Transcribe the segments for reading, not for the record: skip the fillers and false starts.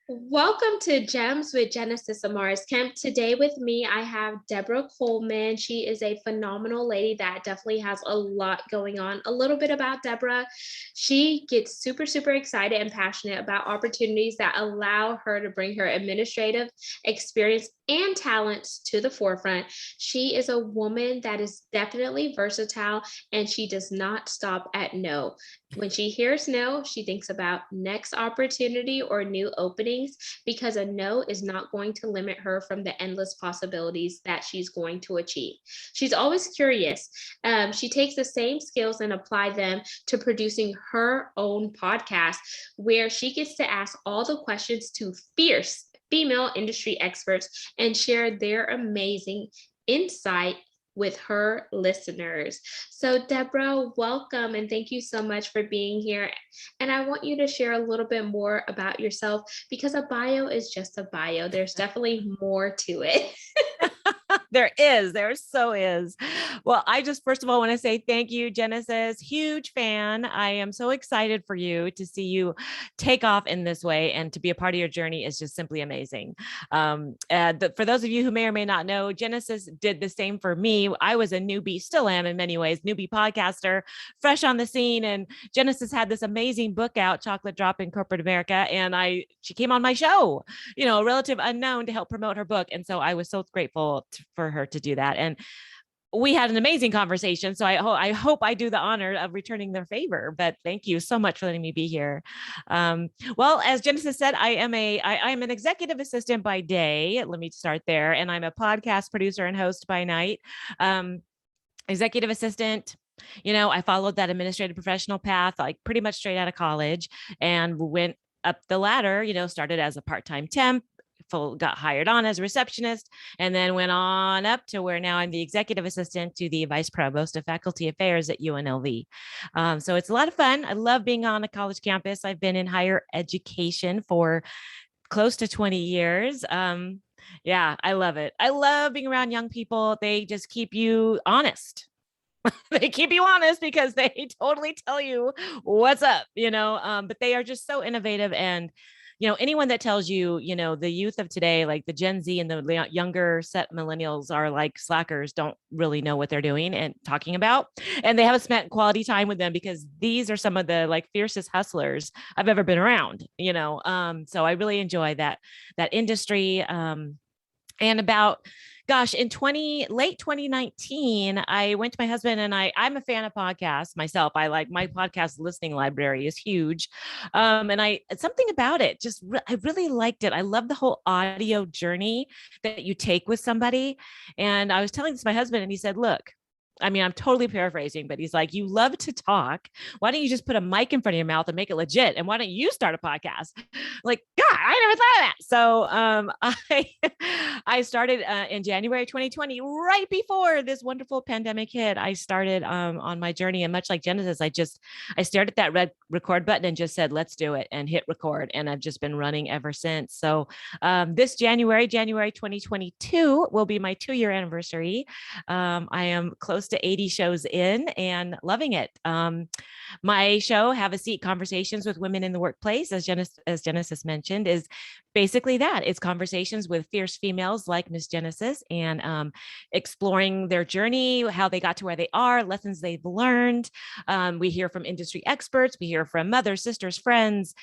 Welcome to Gems with Genesis Amaris Kemp. Today with me, I have Debra Coleman. She is a phenomenal lady that definitely has a lot going on. A little bit about Debra. She gets super excited and passionate about opportunities that allow her to bring her administrative experience and talents to the forefront. She is a woman that is definitely versatile and she does not stop at no. When she hears no, she thinks about next opportunity or new openings because a no is not going to limit her from the endless possibilities that she's going to achieve. She's always curious. She takes the same skills and apply them to producing her own podcast where she gets to ask all the questions to fierce female industry experts and share their amazing insight with her listeners. So, Debra, welcome and thank you so much for being here. And I want you to share a little bit more about yourself because a bio is just a bio. There's definitely more to it. There so is. Well, I just first of all want to say thank you, Genesis. Huge fan. I am so excited for you to see you take off in this way, and to be a part of your journey is just simply amazing. For those of you who may or may not know, Genesis did the same for me. I was a newbie, still am in many ways, newbie podcaster, fresh on the scene, and Genesis had this amazing book out, Chocolate Drop in Corporate America, and she came on my show, a relative unknown, to help promote her book, and so I was so grateful for her to do that. And we had an amazing conversation. So I hope I do the honor of returning their favor, but thank you so much for letting me be here. Well, as Genesis said, I am an executive assistant by day. Let me start there. And I'm a podcast producer and host by night. Executive assistant. I followed that administrative professional path, like pretty much straight out of college, and went up the ladder, started as a part-time temp, got hired on as a receptionist, and then went on up to where now I'm the executive assistant to the vice provost of faculty affairs at UNLV. So it's a lot of fun. I love being on a college campus. I've been in higher education for close to 20 years. Yeah, I love it. I love being around young people. They just keep you honest. They keep you honest because they totally tell you what's up, but they are just so innovative. And anyone that tells you, the youth of today, like the Gen Z and the younger set millennials are like slackers, don't really know what they're doing and talking about. And they haven't spent quality time with them because these are some of the like fiercest hustlers I've ever been around, so I really enjoy that industry. And about, gosh, in late 2019, I went to my husband, and I'm a fan of podcasts myself. I like my podcast listening library is huge. And something about it, I really liked it. I love the whole audio journey that you take with somebody. And I was telling this to my husband, and he said, look, I'm totally paraphrasing, but he's like, you love to talk. Why don't you just put a mic in front of your mouth and make it legit? And why don't you start a podcast? Like, God, I never thought of that. So I started in January 2020, right before this wonderful pandemic hit. I started on my journey, and much like Genesis, I stared at that red record button and just said, let's do it, and hit record. And I've just been running ever since. So this January 2022 will be my 2-year anniversary. I am close to 80 shows in and loving it. My show, Have a Seat, Conversations with Women in the Workplace, as Genesis mentioned, is basically that. It's conversations with fierce females like Miss Genesis, and exploring their journey, how they got to where they are, lessons they've learned. We hear from industry experts. We hear from mothers, sisters, friends,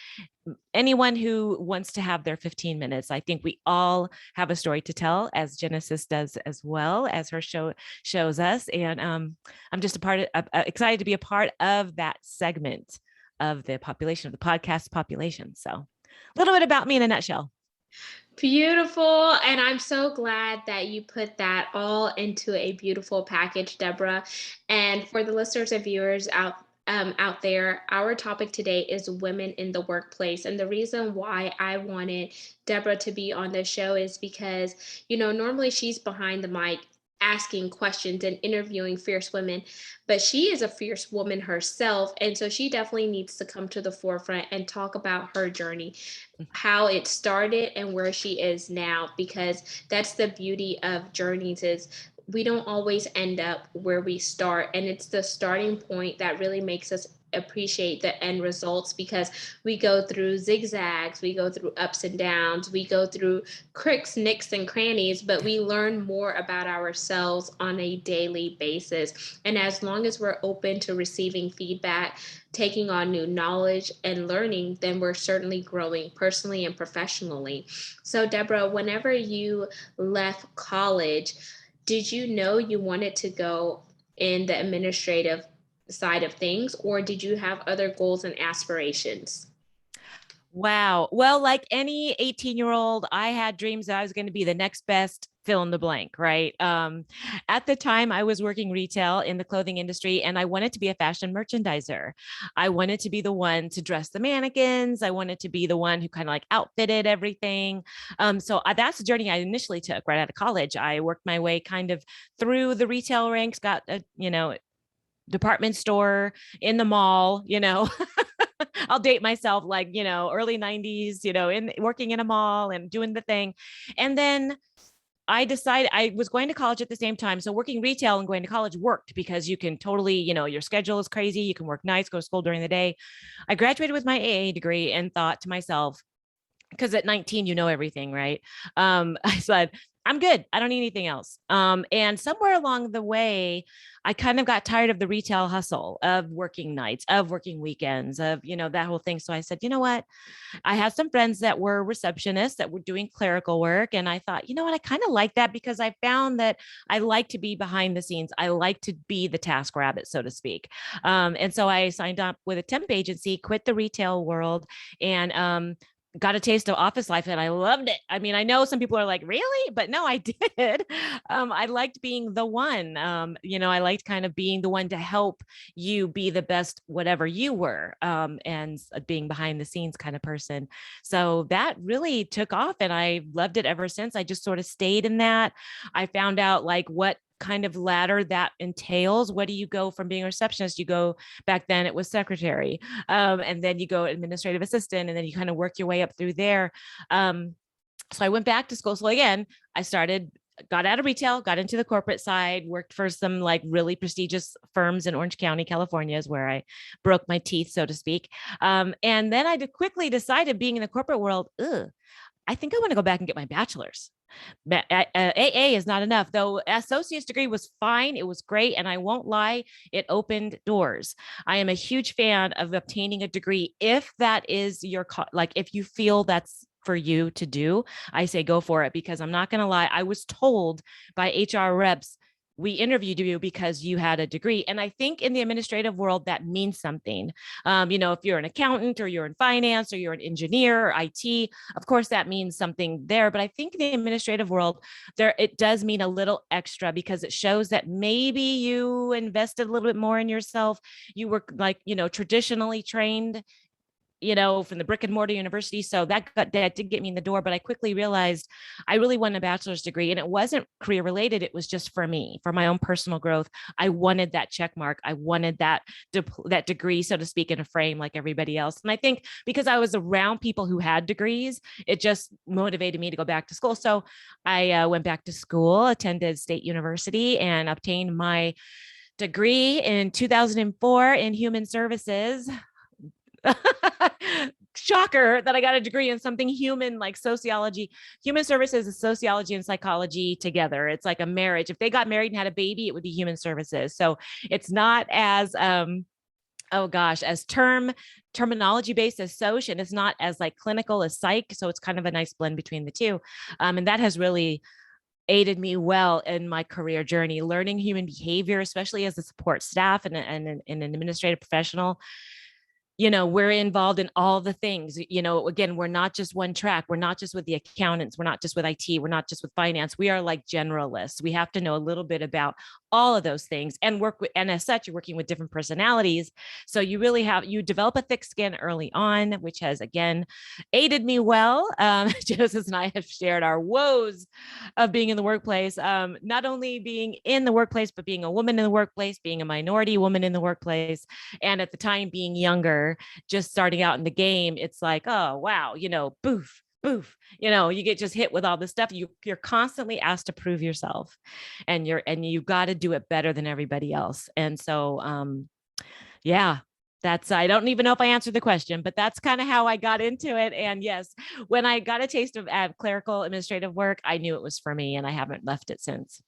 anyone who wants to have their 15 minutes. I think we all have a story to tell, as Genesis does as well, as her show shows us. And I'm just excited to be a part of that segment of the population, of the podcast population. So a little bit about me in a nutshell. Beautiful. And I'm so glad that you put that all into a beautiful package, Debra. And for the listeners and viewers out there, our topic today is women in the workplace. And the reason why I wanted Debra to be on the show is because, normally she's behind the mic asking questions and interviewing fierce women, but she is a fierce woman herself. And so she definitely needs to come to the forefront and talk about her journey, how it started and where she is now, because that's the beauty of journeys is we don't always end up where we start. And it's the starting point that really makes us appreciate the end results, because we go through zigzags, we go through ups and downs, we go through cricks, nicks, and crannies, but we learn more about ourselves on a daily basis. And as long as we're open to receiving feedback, taking on new knowledge, and learning, then we're certainly growing personally and professionally. So, Deborah, whenever you left college, did you know you wanted to go in the administrative side of things, or did you have other goals and aspirations? Wow. Well, like any 18-year-old, I had dreams that I was going to be the next best fill in the blank, right? At the time, I was working retail in the clothing industry, and I wanted to be a fashion merchandiser. I wanted to be the one to dress the mannequins. I wanted to be the one who kind of like outfitted everything. That's the journey I initially took right out of college. I worked my way kind of through the retail ranks, got a, department store in the mall, I'll date myself, like, early 90s, in working in a mall and doing the thing. And then I decided I was going to college at the same time. So working retail and going to college worked because you can totally, your schedule is crazy. You can work nights, go to school during the day. I graduated with my AA degree and thought to myself, because at 19, you know everything, right? I said, I'm good. I don't need anything else. And somewhere along the way, I kind of got tired of the retail hustle of working nights, of working weekends, of, that whole thing. So I said, you know what? I had some friends that were receptionists that were doing clerical work. And I thought, you know what? I kind of like that because I found that I like to be behind the scenes. I like to be the task rabbit, so to speak. And so I signed up with a temp agency, quit the retail world, and got a taste of office life, and I loved it. I mean, I know some people are like, really? But no, I did. I liked being the one. I liked kind of being the one to help you be the best, whatever you were, and being behind the scenes kind of person. So that really took off, and I loved it ever since. I just sort of stayed in that. I found out like what kind of ladder that entails. What do you go from being a receptionist? You go, back then it was secretary, and then you go administrative assistant, and then you kind of work your way up through there. So I went back to school. So again, got out of retail, got into the corporate side, worked for some like really prestigious firms in Orange County, California, is where I broke my teeth, so to speak. And then I quickly decided, being in the corporate world, I think I want to go back and get my bachelor's. AA is not enough, though. Associate's degree was fine. It was great. And I won't lie, it opened doors. I am a huge fan of obtaining a degree. If that is like, if you feel that's for you to do, I say go for it, because I'm not going to lie. I was told by HR reps, we interviewed you because you had a degree. And I think in the administrative world, that means something. If you're an accountant, or you're in finance, or you're an engineer or IT, of course, that means something there. But I think in the administrative world, it does mean a little extra, because it shows that maybe you invested a little bit more in yourself. You were like, traditionally trained, from the brick and mortar university. So that did get me in the door, but I quickly realized I really wanted a bachelor's degree, and it wasn't career related. It was just for me, for my own personal growth. I wanted that check mark. I wanted that degree, so to speak, in a frame like everybody else. And I think because I was around people who had degrees, it just motivated me to go back to school. So I went back to school, attended State University, and obtained my degree in 2004 in human services. Shocker that I got a degree in something human, like sociology. Human services is sociology and psychology together. It's like a marriage. If they got married and had a baby, it would be human services. So it's not as as terminology based as soc, and it's not as like clinical as psych. So it's kind of a nice blend between the two. And that has really aided me well in my career journey, learning human behavior, especially as a support staff and an administrative professional. We're involved in all the things. Again, we're not just one track. We're not just with the accountants. We're not just with IT. We're not just with finance. We are like generalists. We have to know a little bit about all of those things and and as such, you're working with different personalities. So you develop a thick skin early on, which has, again, aided me well. Joseph and I have shared our woes of being in the workplace, not only being in the workplace, but being a woman in the workplace, being a minority woman in the workplace. And at the time, being younger, just starting out in the game, it's like, oh, wow, boof, boof, you get just hit with all this stuff. You're constantly asked to prove yourself, and you got to do it better than everybody else. And so, yeah, I don't even know if I answered the question, but that's kind of how I got into it. And yes, when I got a taste of clerical administrative work, I knew it was for me and I haven't left it since.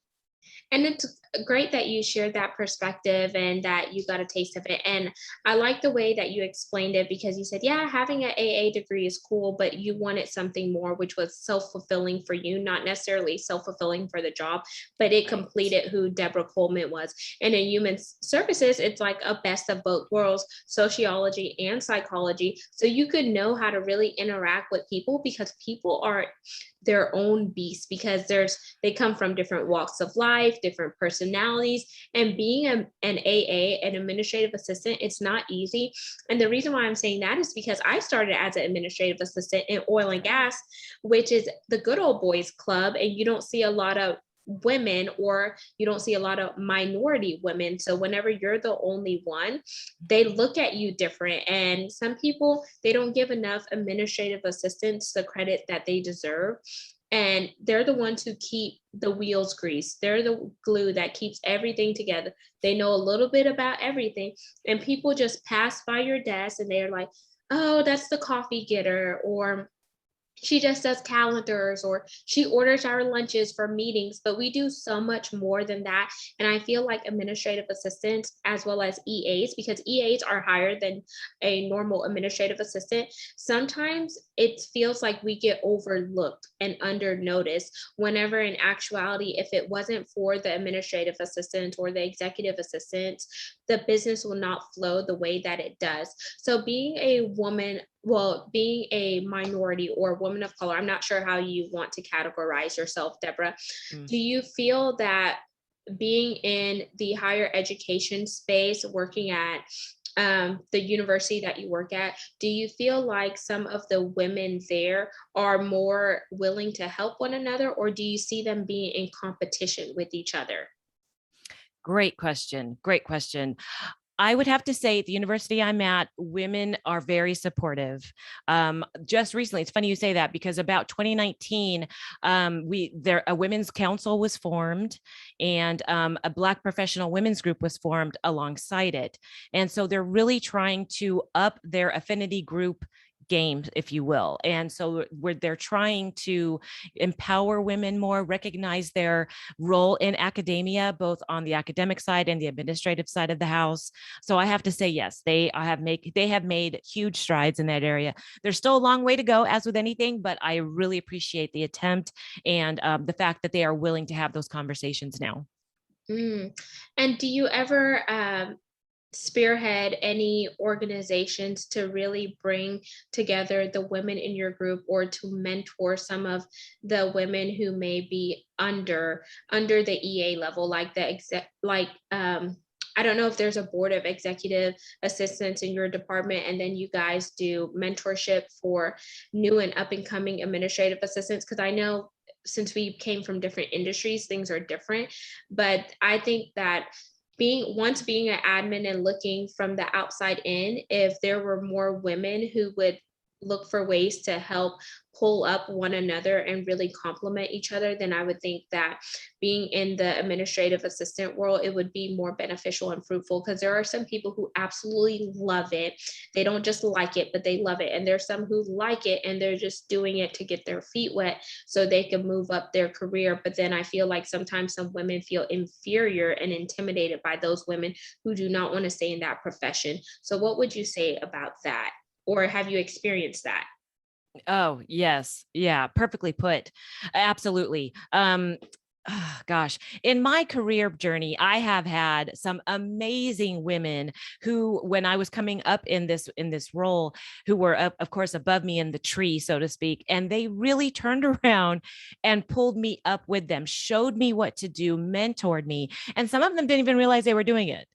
And it's great that you shared that perspective and that you got a taste of it. And I like the way that you explained it because you said, yeah, having an AA degree is cool, but you wanted something more, which was self fulfilling for you, not necessarily self fulfilling for the job, but it Right. completed who Debra Coleman was. And in human services, it's like a best of both worlds, sociology and psychology. So you could know how to really interact with people because people are their own beast because they come from different walks of life, different personalities, and being an AA, an administrative assistant, it's not easy. And the reason why I'm saying that is because I started as an administrative assistant in oil and gas, which is the good old boys club, and you don't see a lot of women or you don't see a lot of minority women. So whenever you're the only one, they look at you different. And some people, they don't give enough administrative assistants the credit that they deserve. And they're the ones who keep the wheels greased. They're the glue that keeps everything together. They know a little bit about everything. And people just pass by your desk and they're like, oh, that's the coffee getter, or she just does calendars, or she orders our lunches for meetings, but we do so much more than that. And I feel like administrative assistants as well as EAs, because EAs are higher than a normal administrative assistant, sometimes it feels like we get overlooked and under noticed, whenever in actuality, if it wasn't for the administrative assistant or the executive assistant, the business will not flow the way that it does. So being a woman, well, being a minority or woman of color, I'm not sure how you want to categorize yourself, Debra. Mm. Do you feel that being in the higher education space, working at the university that you work at, do you feel like some of the women there are more willing to help one another, or do you see them being in competition with each other? Great question. Great question. I would have to say at the university I'm at, women are very supportive. Just recently, it's funny you say that because about 2019, a women's council was formed, and a Black professional women's group was formed alongside it. And so they're really trying to up their affinity group game, if you will. And so where they're trying to empower women more, recognize their role in academia, both on the academic side and the administrative side of the house. So I have to say, yes, they have made huge strides in that area. There's still a long way to go, as with anything, but I really appreciate the attempt and the fact that they are willing to have those conversations now. Mm. And do you ever spearhead any organizations to really bring together the women in your group, or to mentor some of the women who may be under the EA level, like the exec, like I don't know if there's a board of executive assistants in your department, and then you guys do mentorship for new and up and coming administrative assistants. Because I know since we came from different industries, things are different. But I think that being an admin and looking from the outside in, if there were more women who would look for ways to help pull up one another and really complement each other, then I would think that being in the administrative assistant world, it would be more beneficial and fruitful, because there are some people who absolutely love it. They don't just like it, but they love it. And there's some who like it and they're just doing it to get their feet wet so they can move up their career. But then I feel like sometimes some women feel inferior and intimidated by those women who do not want to stay in that profession. So what would you say about that? Or have you experienced that? Oh, yes. Yeah, perfectly put. Absolutely. Gosh, in my career journey, I have had some amazing women who, when I was coming up in this role, who were of course above me in the tree, so to speak, and they really turned around and pulled me up with them, showed me what to do, mentored me, and some of them didn't even realize they were doing it.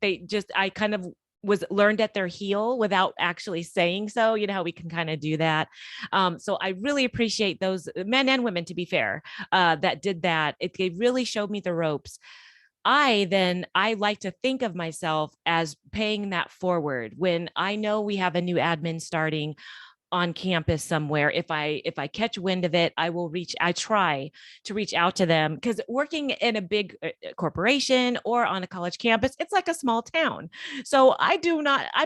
They just I kind of was learned at their heel without actually saying so. You know how we can kind of do that. So I really appreciate those men and women, to be fair, that did that. It really showed me the ropes. I like to think of myself as paying that forward when I know we have a new admin starting. on campus somewhere, if I catch wind of it, I try to reach out to them, because working in a big corporation or on a college campus, it's like a small town. So I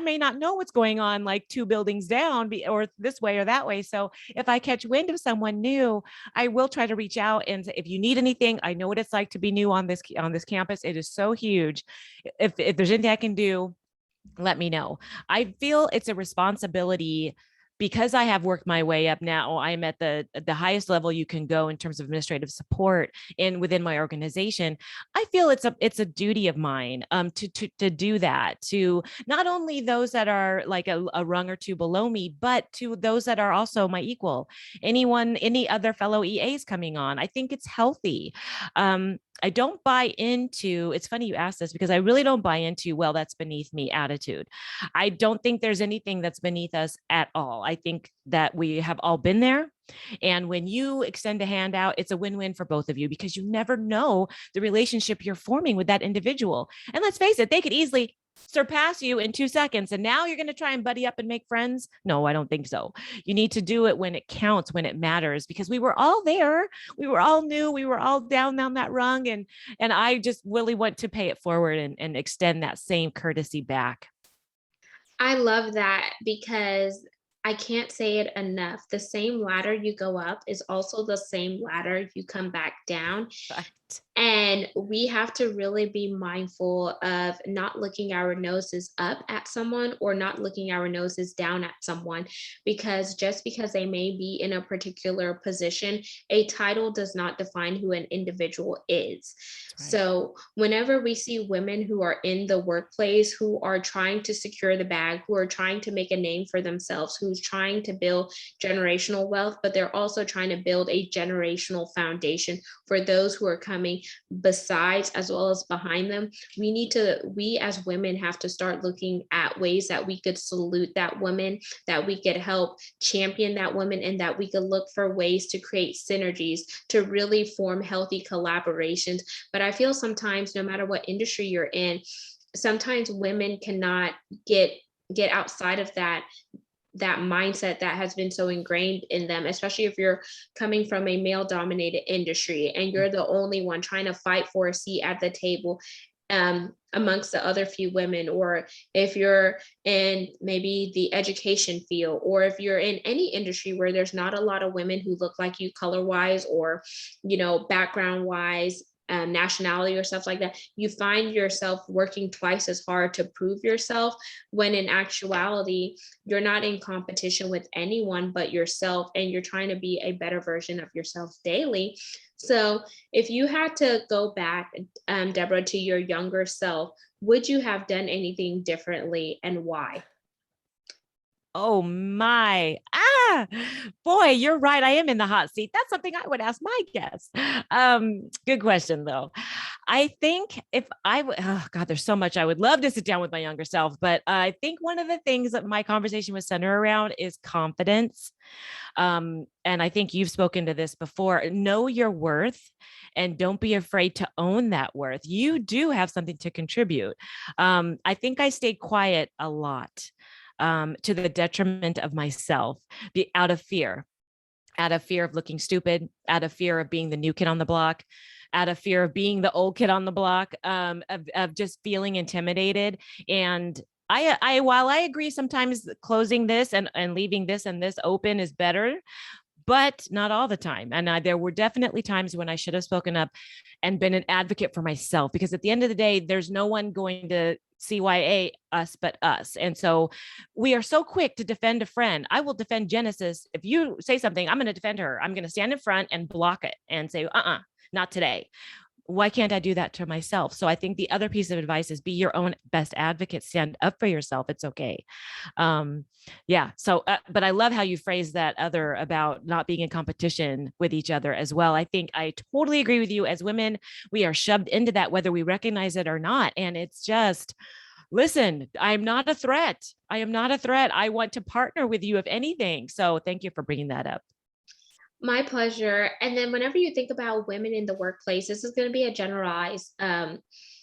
may not know what's going on like two buildings down, or this way or that way. So if I catch wind of someone new, I will try to reach out and say, if you need anything, I know what it's like to be new on this campus. It is so huge. If there's anything I can do, let me know. I feel it's a responsibility, because I have worked my way up now. I'm at the highest level you can go in terms of administrative support in within my organization. I feel it's a duty of mine to do that, to not only those that are like a rung or two below me, but to those that are also my equal. Any other fellow EAs coming on. I think it's healthy. I don't buy into, it's funny you asked this, because I really don't buy into, well, that's beneath me attitude. I don't think there's anything that's beneath us at all. I think that we have all been there. And when you extend a hand out, it's a win-win for both of you, because you never know the relationship you're forming with that individual. And let's face it, they could easily surpass you in 2 seconds. And now you're going to try and buddy up and make friends? No, I don't think so. You need to do it when it counts, when it matters, because we were all there. We were all new. We were all down that rung. And I just really want to pay it forward and extend that same courtesy back. I love that because I can't say it enough. The same ladder you go up is also the same ladder you come back down. Right. And we have to really be mindful of not looking our noses up at someone or not looking our noses down at someone, because just because they may be in a particular position, a title does not define who an individual is. That's right. So, whenever we see women who are in the workplace, who are trying to secure the bag, who are trying to make a name for themselves, who's trying to build generational wealth, but they're also trying to build a generational foundation for those who are coming besides as well as behind them, we as women have to start looking at ways that we could salute that woman, that we could help champion that woman, and that we could look for ways to create synergies to really form healthy collaborations. But I feel sometimes, no matter what industry you're in, sometimes women cannot get outside of that mindset that has been so ingrained in them, especially if you're coming from a male dominated industry and you're the only one trying to fight for a seat at the table amongst the other few women, or if you're in maybe the education field, or if you're in any industry where there's not a lot of women who look like you color wise, or background wise, nationality or stuff like that, you find yourself working twice as hard to prove yourself, when in actuality, you're not in competition with anyone but yourself, and you're trying to be a better version of yourself daily. So if you had to go back, Debra, to your younger self, would you have done anything differently, and why? Oh my. Boy, you're right. I am in the hot seat. That's something I would ask my guests. Good question though. I think if oh God, there's so much I would love to sit down with my younger self, but I think one of the things that my conversation was centered around is confidence. And I think you've spoken to this before. Know your worth and don't be afraid to own that worth. You do have something to contribute. I think I stayed quiet a lot, to the detriment of myself, out of fear of looking stupid, out of fear of being the new kid on the block, out of fear of being the old kid on the block, of just feeling intimidated. And while I agree sometimes closing this and leaving this and this open is better, but not all the time. And there were definitely times when I should have spoken up and been an advocate for myself, because at the end of the day, there's no one going to CYA us but us. And so we are so quick to defend a friend. I will defend Genesis. If you say something, I'm going to defend her. I'm going to stand in front and block it and say, not today. Why can't I do that to myself? So I think the other piece of advice is be your own best advocate, stand up for yourself. It's okay. Yeah. So, but I love how you phrase that other about not being in competition with each other as well. I think I totally agree with you. As women, we are shoved into that, whether we recognize it or not. And it's just, listen, I'm not a threat. I am not a threat. I want to partner with you, if anything. So thank you for bringing that up. My pleasure. And then whenever you think about women in the workplace, this is going to be a generalized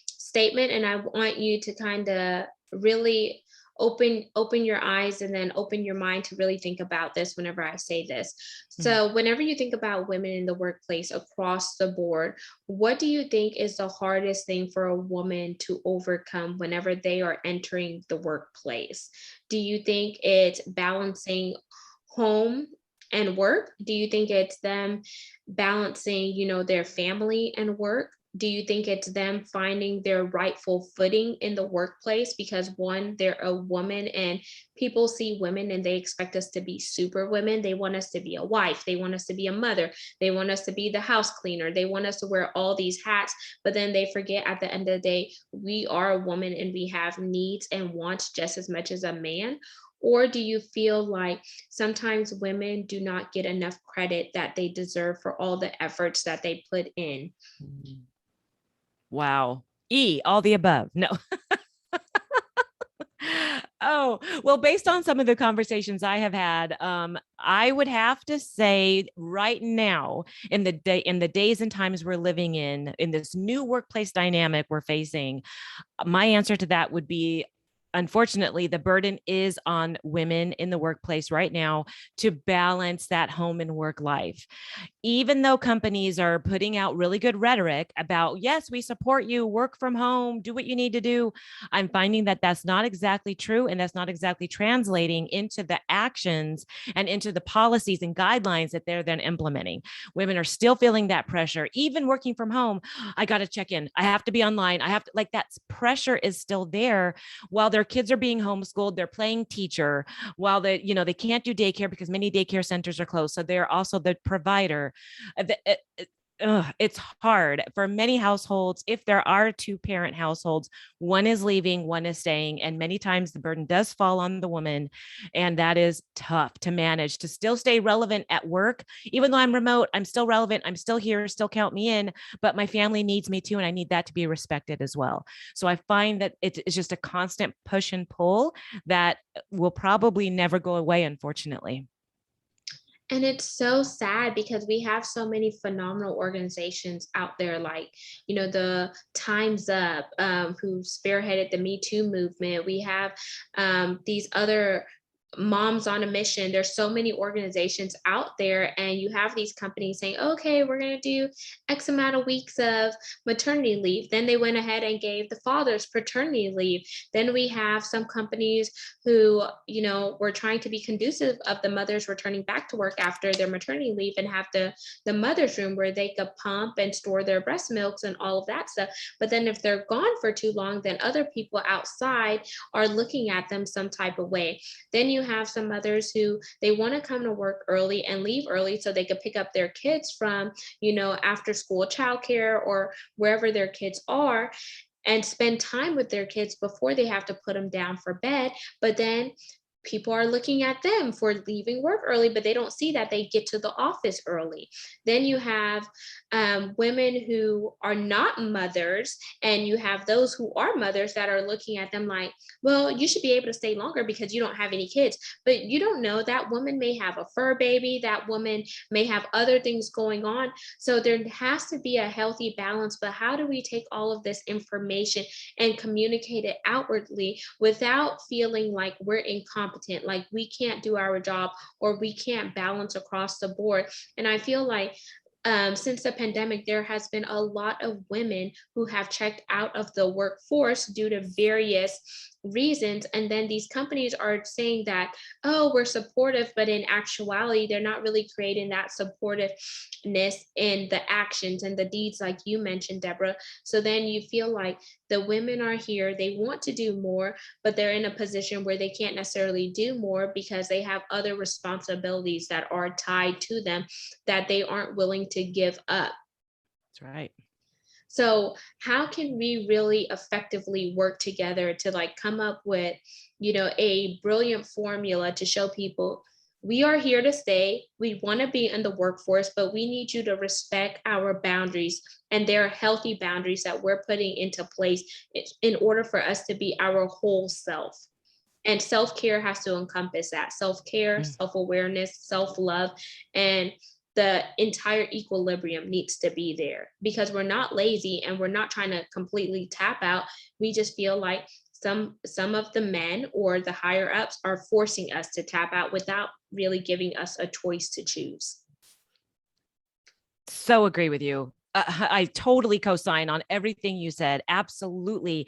statement, and I want you to kind of really open your eyes and then open your mind to really think about this whenever I say this. Mhm. So whenever you think about women in the workplace across the board, what do you think is the hardest thing for a woman to overcome whenever they are entering the workplace? Do you think it's balancing home and work? Do you think it's them balancing, their family and work? Do you think it's them finding their rightful footing in the workplace? Because one, they're a woman and people see women and they expect us to be super women. They want us to be a wife. They want us to be a mother. They want us to be the house cleaner. They want us to wear all these hats. But then they forget at the end of the day, we are a woman and we have needs and wants just as much as a man. Or do you feel like sometimes women do not get enough credit that they deserve for all the efforts that they put in? Mm. Wow. All the above. No. Oh, well, based on some of the conversations I have had, I would have to say right now in the days and times we're living in this new workplace dynamic we're facing, my answer to that would be, unfortunately, the burden is on women in the workplace right now to balance that home and work life. Even though companies are putting out really good rhetoric about, yes, we support you, work from home, do what you need to do, I'm finding that that's not exactly true. And that's not exactly translating into the actions and into the policies and guidelines that they're then implementing. Women are still feeling that pressure, even working from home. I got to check in. I have to be online. I have to, like, that pressure is still there while their kids are being homeschooled. They're playing teacher while they can't do daycare because many daycare centers are closed. So they're also the provider. It's hard for many households. If there are two parent households, one is leaving, one is staying, and many times the burden does fall on the woman. And that is tough to manage, to still stay relevant at work. Even though I'm remote, I'm still relevant. I'm still here, still count me in, but my family needs me too. And I need that to be respected as well. So I find that it's just a constant push and pull that will probably never go away, unfortunately. And it's so sad because we have so many phenomenal organizations out there, like, the Time's Up, who spearheaded the Me Too movement. We have these other moms on a mission. There's so many organizations out there, and you have these companies saying, okay, we're going to do X amount of weeks of maternity leave. Then they went ahead and gave the fathers paternity leave. Then we have some companies who, were trying to be conducive of the mothers returning back to work after their maternity leave and have the mother's room where they could pump and store their breast milks and all of that stuff. But then if they're gone for too long, then other people outside are looking at them some type of way. Then you have some mothers who they want to come to work early and leave early so they could pick up their kids from, after school childcare or wherever their kids are, and spend time with their kids before they have to put them down for bed. But then people are looking at them for leaving work early, but they don't see that they get to the office early. Then you have women who are not mothers, and you have those who are mothers that are looking at them like, well, you should be able to stay longer because you don't have any kids. But you don't know that woman may have a fur baby, that woman may have other things going on. So there has to be a healthy balance. But how do we take all of this information and communicate it outwardly without feeling like we're incompetent, like we can't do our job or we can't balance across the board? And I feel like since the pandemic, there has been a lot of women who have checked out of the workforce due to various reasons. And then these companies are saying that, oh, we're supportive, but in actuality, they're not really creating that supportiveness in the actions and the deeds, like you mentioned, Deborah. So then you feel like the women are here, they want to do more, but they're in a position where they can't necessarily do more because they have other responsibilities that are tied to them that they aren't willing to give up. That's right. So how can we really effectively work together to like come up with, a brilliant formula to show people we are here to stay. We want to be in the workforce, but we need you to respect our boundaries, and there are healthy boundaries that we're putting into place in order for us to be our whole self. And self-care has to encompass that self-care, Mm. self-awareness, self-love, and the entire equilibrium needs to be there because we're not lazy and we're not trying to completely tap out. We just feel like some of the men or the higher ups are forcing us to tap out without really giving us a choice to choose. So agree with you. I totally co-sign on everything you said. Absolutely.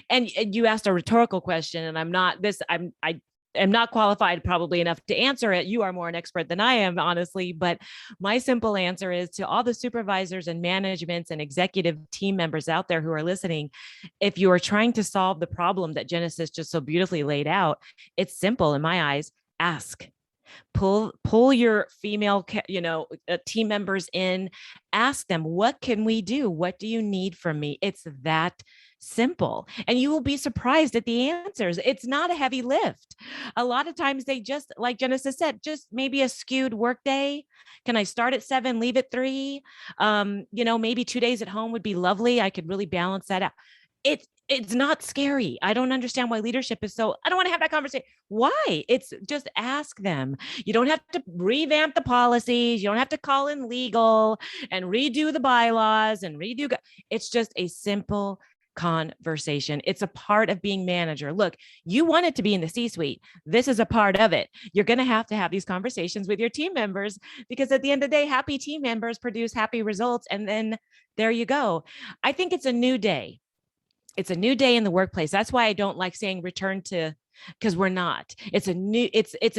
And you asked a rhetorical question, and I am not qualified probably enough to answer it. You are more an expert than I am, honestly. But my simple answer is to all the supervisors and managements and executive team members out there who are listening. If you are trying to solve the problem that Genesis just so beautifully laid out, it's simple in my eyes. Ask. Pull your female team members in, ask them, what can we do, what do you need from me? It's that simple, and you will be surprised at the answers. It's not a heavy lift. A lot of times they just, like Genesis said, just maybe a skewed work day. Can I start at 7, leave at 3? Maybe 2 days at home would be lovely. I could really balance that out. It's not scary. I don't understand why leadership is so, I don't want to have that conversation. Why? It's just ask them. You don't have to revamp the policies. You don't have to call in legal and redo the bylaws and redo. It's just a simple conversation. It's a part of being manager. Look, you want it to be in the C-suite. This is a part of it. You're going to have these conversations with your team members, because at the end of the day, happy team members produce happy results. And then there you go. I think it's a new day. It's a new day in the workplace. That's why I don't like saying return to, because we're not. It's a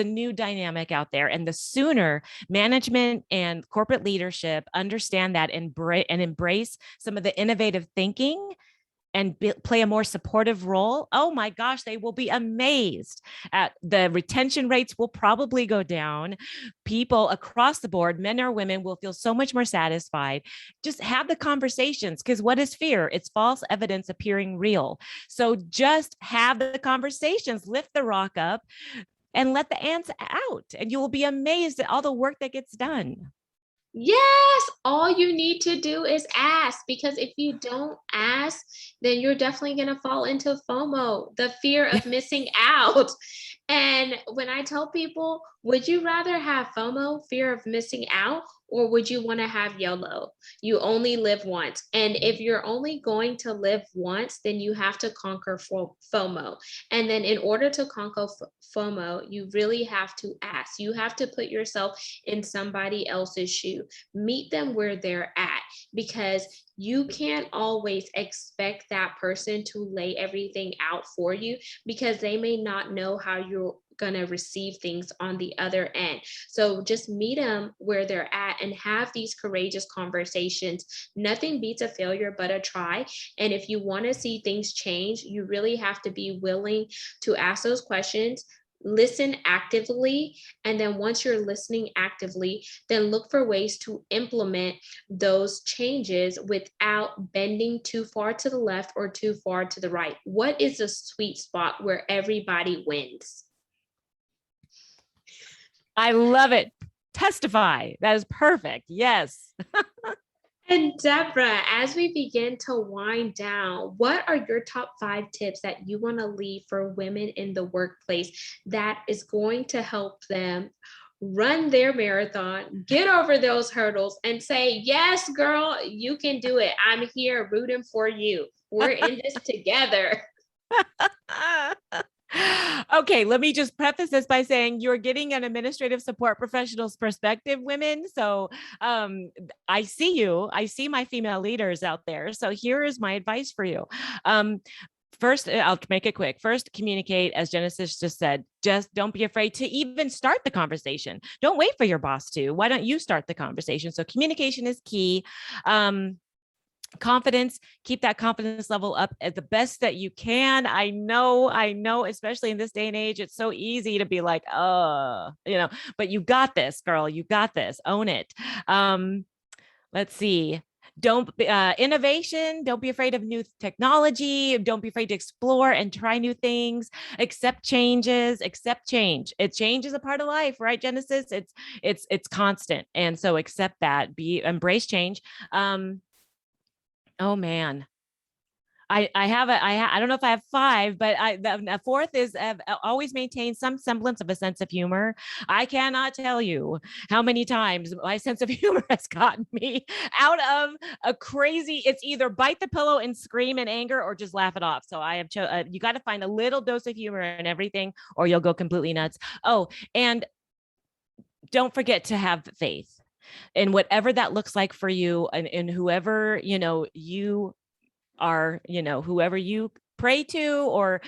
new dynamic out there. And the sooner management and corporate leadership understand that and embrace some of the innovative thinking and play a more supportive role, oh my gosh, they will be amazed at the retention rates will probably go down. People across the board, men or women, will feel so much more satisfied. Just have the conversations, because what is fear? It's false evidence appearing real. So just have the conversations, lift the rock up and let the ants out, and you will be amazed at all the work that gets done. Yes, all you need to do is ask, because if you don't ask, then you're definitely going to fall into FOMO, the fear of missing out. And when I tell people, would you rather have FOMO, fear of missing out, or would you want to have YOLO? You only live once. And if you're only going to live once, then you have to conquer FOMO. And then in order to conquer FOMO, you really have to ask. You have to put yourself in somebody else's shoe. Meet them where they're at, because you can't always expect that person to lay everything out for you, because they may not know how you're going to receive things on the other end. So just meet them where they're at and have these courageous conversations. Nothing beats a failure but a try. And if you want to see things change, you really have to be willing to ask those questions, listen actively, and then once you're listening actively, then look for ways to implement those changes without bending too far to the left or too far to the right. What is the sweet spot where everybody wins? I love it. Testify. That is perfect. Yes. And Debra, as we begin to wind down, what are your top 5 tips that you want to leave for women in the workplace that is going to help them run their marathon, get over those hurdles, and say, yes, girl, you can do it. I'm here rooting for you. We're in this together. Okay, let me just preface this by saying you're getting an administrative support professional's perspective, women. So I see you. I see my female leaders out there. So here is my advice for you. First, I'll make it quick. First, communicate, as Genesis just said. Just don't be afraid to even start the conversation. Don't wait for your boss to. Why don't you start the conversation? So communication is key. Confidence, keep that confidence level up at the best that you can. I know, especially in this day and age, it's so easy to be like, but you got this, girl, you got this, own it. Let's see. Don't innovation. Don't be afraid of new technology. Don't be afraid to explore and try new things. Accept changes. Accept change. Change is a part of life, right, Genesis? It's constant, and so accept that. Embrace change. Oh man, I don't know if I have five, but the fourth is always maintain some semblance of a sense of humor. I cannot tell you how many times my sense of humor has gotten me out of a crazy, it's either bite the pillow and scream in anger or just laugh it off. So I have, you got to find a little dose of humor in everything or you'll go completely nuts. Oh, and don't forget to have faith in whatever that looks like for you and whoever, you are, whoever you pray to, or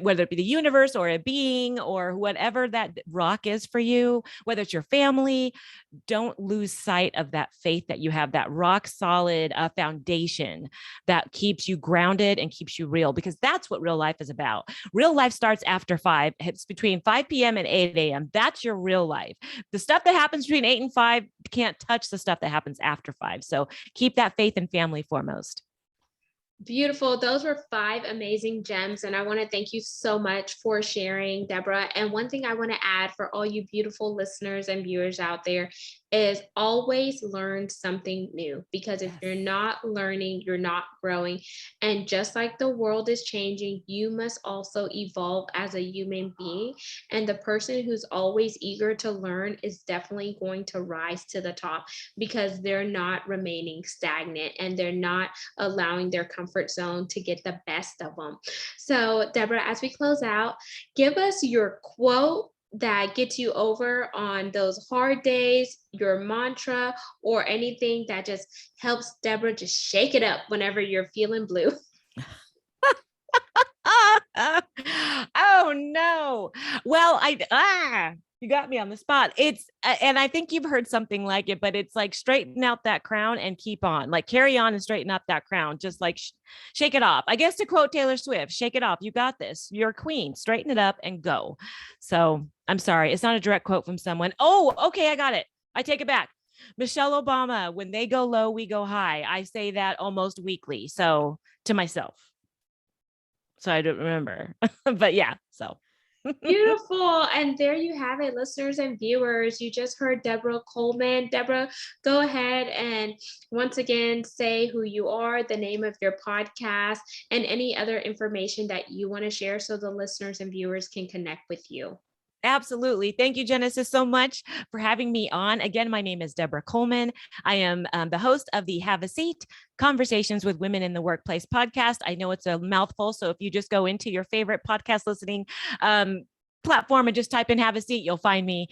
whether it be the universe or a being or whatever that rock is for you, whether it's your family, don't lose sight of that faith that you have, that rock solid foundation that keeps you grounded and keeps you real, because that's what real life is about. Real life starts after 5. It's between 5 p.m. and 8 a.m. That's your real life. The stuff that happens between 8 and 5 can't touch the stuff that happens after 5. So keep that faith and family foremost. Beautiful. Those were 5 amazing gems. And I want to thank you so much for sharing, Debra. And one thing I want to add for all you beautiful listeners and viewers out there is always learn something new, because if you're not learning, you're not growing. And just like the world is changing, you must also evolve as a human being. And the person who's always eager to learn is definitely going to rise to the top, because they're not remaining stagnant and they're not allowing their comfort zone to get the best of them. So, Debra, as we close out, give us your quote that gets you over on those hard days, your mantra, or anything that just helps Debra just shake it up whenever you're feeling blue. Oh no. Well, you got me on the spot. It's, and I think you've heard something like it, but it's like straighten out that crown and keep on, like carry on and straighten up that crown. Just like shake it off. I guess to quote Taylor Swift, shake it off. You got this. You're a queen. Straighten it up and go. So I'm sorry. It's not a direct quote from someone. Oh, okay. I got it. I take it back. Michelle Obama, when they go low, we go high. I say that almost weekly. So to myself. So I don't remember, but yeah, so. Beautiful. And there you have it, listeners and viewers. You just heard Debra Coleman. Debra, go ahead and once again say who you are, the name of your podcast, and any other information that you want to share so the listeners and viewers can connect with you. Absolutely. Thank you, Genesis, so much for having me on. Again, my name is Debra Coleman. I am the host of the Have a Seat Conversations with Women in the Workplace podcast. I know it's a mouthful, so if you just go into your favorite podcast listening platform and just type in Have a Seat, you'll find me,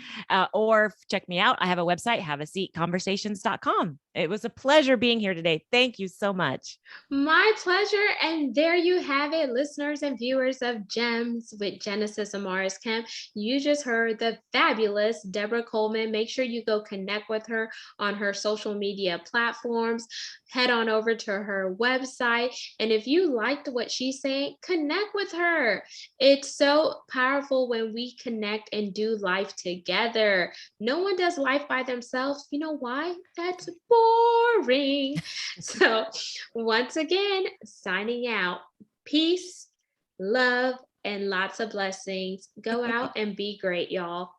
or check me out. I have a website, haveaseatconversations.com. It was a pleasure being here today. Thank you so much. My pleasure. And there you have it, listeners and viewers of Gems with Genesis Amaris Kemp. You just heard the fabulous Debra Coleman. Make sure you go connect with her on her social media platforms. Head on over to her website. And if you liked what she's saying, connect with her. It's so powerful when we connect and do life together. No one does life by themselves. You know why? That's boring. So once again, signing out. Peace, love, and lots of blessings. Go out and be great, y'all.